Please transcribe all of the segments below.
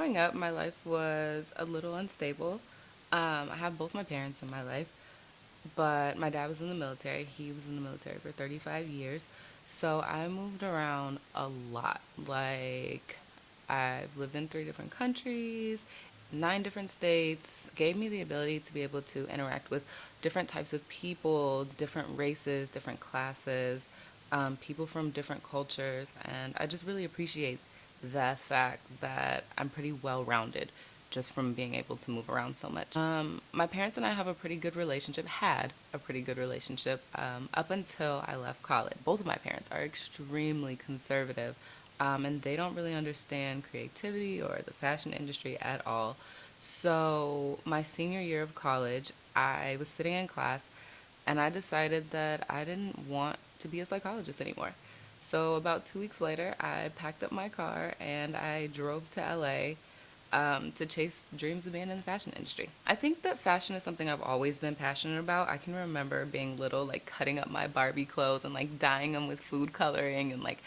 growing up, my life was a little unstable. I have both my parents in my life, but my dad was in the military. He was in the military for 35 years. So I moved around a lot. Like, I've lived in 3 different countries, 9 different states. Gave me the ability to be able to interact with different types of people, different races, different classes, people from different cultures. And I just really appreciate the fact that I'm pretty well rounded just from being able to move around so much. My parents and I have a pretty good relationship, had a pretty good relationship up until I left college. Both of my parents are extremely conservative, and they don't really understand creativity or the fashion industry at all. So, my senior year of college, I was sitting in class and I decided that I didn't want to be a psychologist anymore. So, about 2 weeks later, I packed up my car and I drove to LA to chase dreams of being in the fashion industry. I think that fashion is something I've always been passionate about. I can remember being little, like cutting up my Barbie clothes and like dyeing them with food coloring and like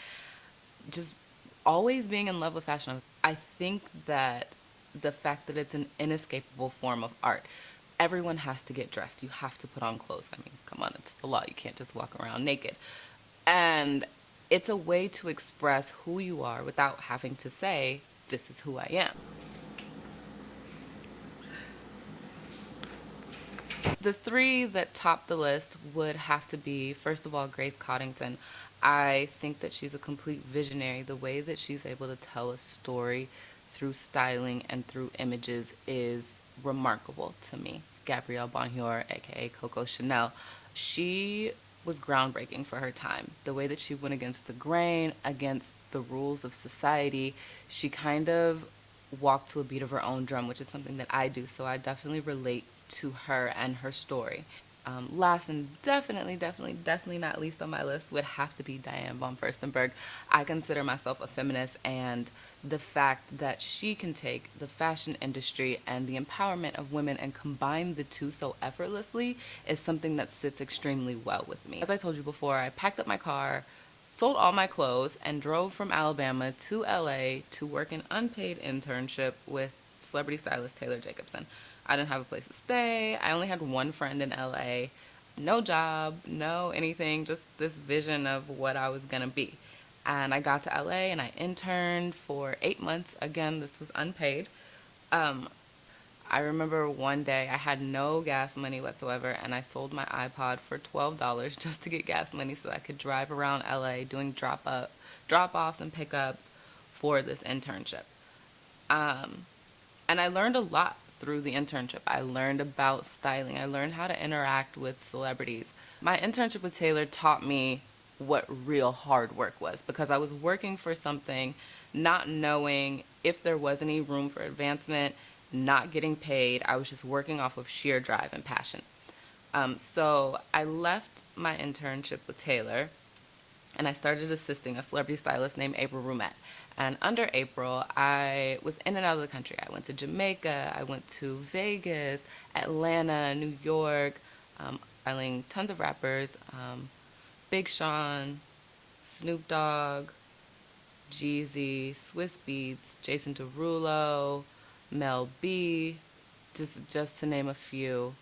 just always being in love with fashion. I think that the fact that it's an inescapable form of art. Everyone has to get dressed. You have to put on clothes. I mean, come on, it's the law. You can't just walk around naked. And it's a way to express who you are without having to say, this is who I am. The three that top the list would have to be, first of all, Grace Coddington. I think that she's a complete visionary. The way that she's able to tell a story through styling and through images is remarkable to me. Gabrielle Bonjour, aka Coco Chanel, she was groundbreaking for her time. The way that she went against the grain, against the rules of society, she kind of walked to a beat of her own drum, which is something that I do. So I definitely relate to her and her story. Last and definitely not least on my list would have to be Diane von Furstenberg. I consider myself a feminist, and the fact that she can take the fashion industry and the empowerment of women and combine the two so effortlessly is something that sits extremely well with me. As I told you before, I packed up my car, sold all my clothes, and drove from Alabama to LA to work an unpaid internship with celebrity stylist Taylor Jacobson. I didn't have a place to stay. I only had one friend in LA. No job, no anything, just this vision of what I was gonna be. And I got to LA and I interned for 8 months. Again, this was unpaid. I remember one day I had no gas money whatsoever, and I sold my iPod for $12 just to get gas money so I could drive around LA doing drop-offs and pickups for this internship. And I learned a lot through the internship. I learned about styling. I learned how to interact with celebrities. My internship with Taylor taught me what real hard work was, because I was working for something, not knowing if there was any room for advancement, not getting paid. I was just working off of sheer drive and passion. So I left my internship with Taylor and I started assisting a celebrity stylist named April Rumette. And under April, I was in and out of the country. I went to Jamaica, I went to Vegas, Atlanta, New York, styling tons of rappers, Big Sean, Snoop Dogg, Jeezy, Swiss Beats, Jason Derulo, Mel B, just to name a few.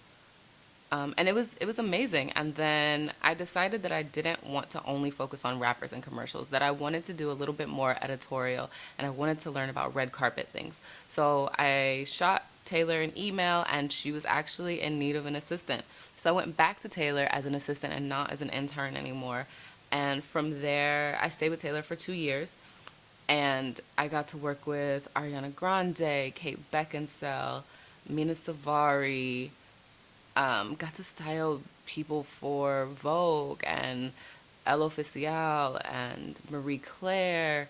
And it was amazing. And then I decided that I didn't want to only focus on rappers and commercials, that I wanted to do a little bit more editorial, and I wanted to learn about red carpet things. So I shot Taylor an email, and she was actually in need of an assistant. So I went back to Taylor as an assistant and not as an intern anymore. And from there, I stayed with Taylor for 2 years. And I got to work with Ariana Grande, Kate Beckinsale, Mina Savari, got to style people for Vogue and Elle Officielle and Marie Claire,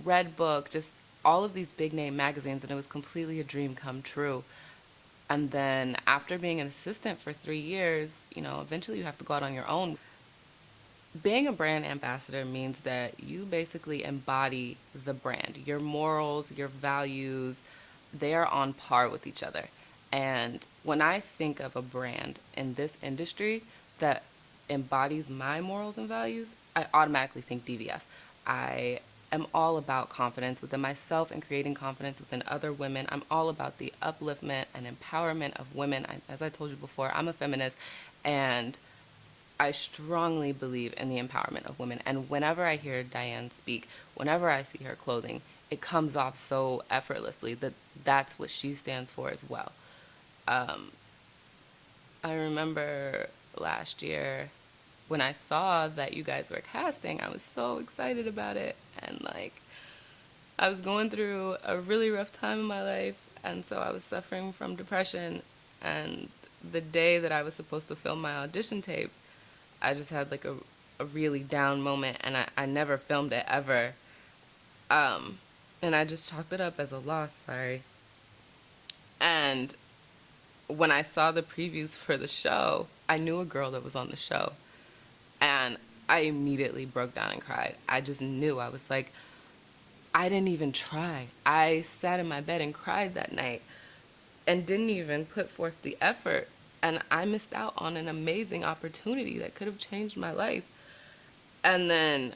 Redbook, just all of these big name magazines, and it was completely a dream come true. And then after being an assistant for 3 years, eventually you have to go out on your own. Being a brand ambassador means that you basically embody the brand. Your morals, your values, they are on par with each other. And when I think of a brand in this industry that embodies my morals and values, I automatically think DVF. I am all about confidence within myself and creating confidence within other women. I'm all about the upliftment and empowerment of women. As I told you before, I'm a feminist, and I strongly believe in the empowerment of women. And whenever I hear Diane speak, whenever I see her clothing, it comes off so effortlessly that that's what she stands for as well. I remember last year when I saw that you guys were casting, I was so excited about it. And like, I was going through a really rough time in my life, and so I was suffering from depression. And the day that I was supposed to film my audition tape, I just had like a really down moment, and I never filmed it ever. And I just chalked it up as a loss, sorry. And when I saw the previews for the show, I knew a girl that was on the show. And I immediately broke down and cried. I just knew. I was like, I didn't even try. I sat in my bed and cried that night and didn't even put forth the effort. And I missed out on an amazing opportunity that could have changed my life. And then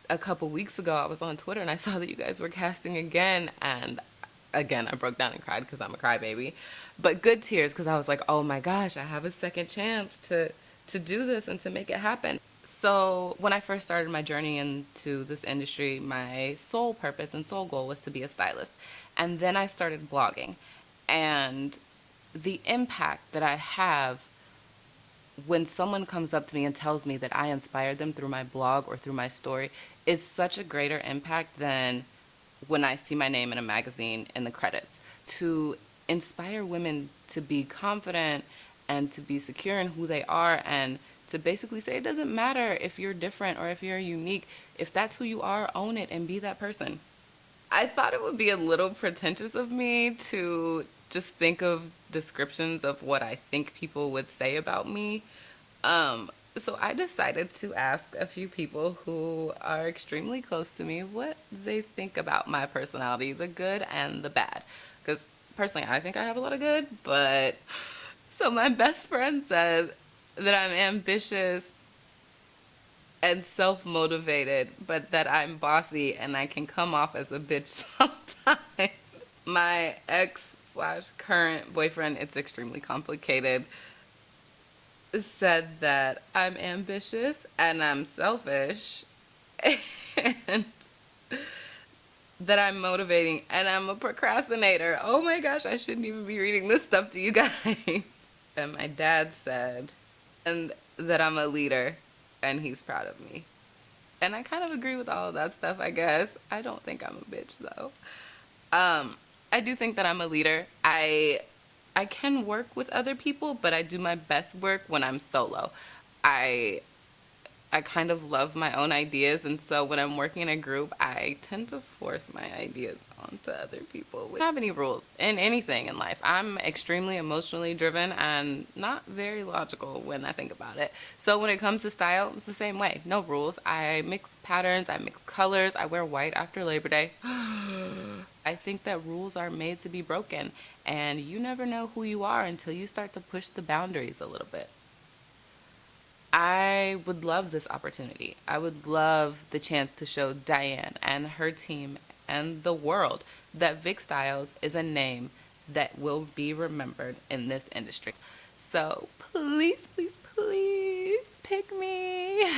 a couple weeks ago, I was on Twitter and I saw that you guys were casting again. And again, I broke down and cried because I'm a crybaby. But good tears, because I was like, oh my gosh, I have a second chance to do this and to make it happen. So when I first started my journey into this industry, my sole purpose and sole goal was to be a stylist. And then I started blogging. And the impact that I have when someone comes up to me and tells me that I inspired them through my blog or through my story is such a greater impact than when I see my name in a magazine in the credits. To inspire women to be confident and to be secure in who they are, and to basically say it doesn't matter if you're different or if you're unique. If that's who you are, own it and be that person. I thought it would be a little pretentious of me to just think of descriptions of what I think people would say about me. So I decided to ask a few people who are extremely close to me what they think about my personality, the good and the bad. Because personally, I think I have a lot of good, but... So my best friend said that I'm ambitious and self-motivated, but that I'm bossy and I can come off as a bitch sometimes. My ex/current boyfriend, it's extremely complicated, said that I'm ambitious and I'm selfish and that I'm motivating and I'm a procrastinator. Oh my gosh, I shouldn't even be reading this stuff to you guys. And my dad said and that I'm a leader and he's proud of me. And I kind of agree with all of that stuff, I guess. I don't think I'm a bitch, though. I do think that I'm a leader. I can work with other people, but I do my best work when I'm solo. I kind of love my own ideas, and so when I'm working in a group, I tend to force my ideas onto other people. I don't have any rules in anything in life. I'm extremely emotionally driven and not very logical when I think about it. So when it comes to style, it's the same way. No rules. I mix patterns, I mix colors, I wear white after Labor Day. I think that rules are made to be broken, and you never know who you are until you start to push the boundaries a little bit. I would love this opportunity. I would love the chance to show Diane and her team and the world that Vic Styles is a name that will be remembered in this industry. So please, please, please pick me.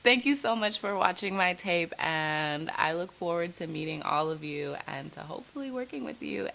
Thank you so much for watching my tape, and I look forward to meeting all of you and to hopefully working with you.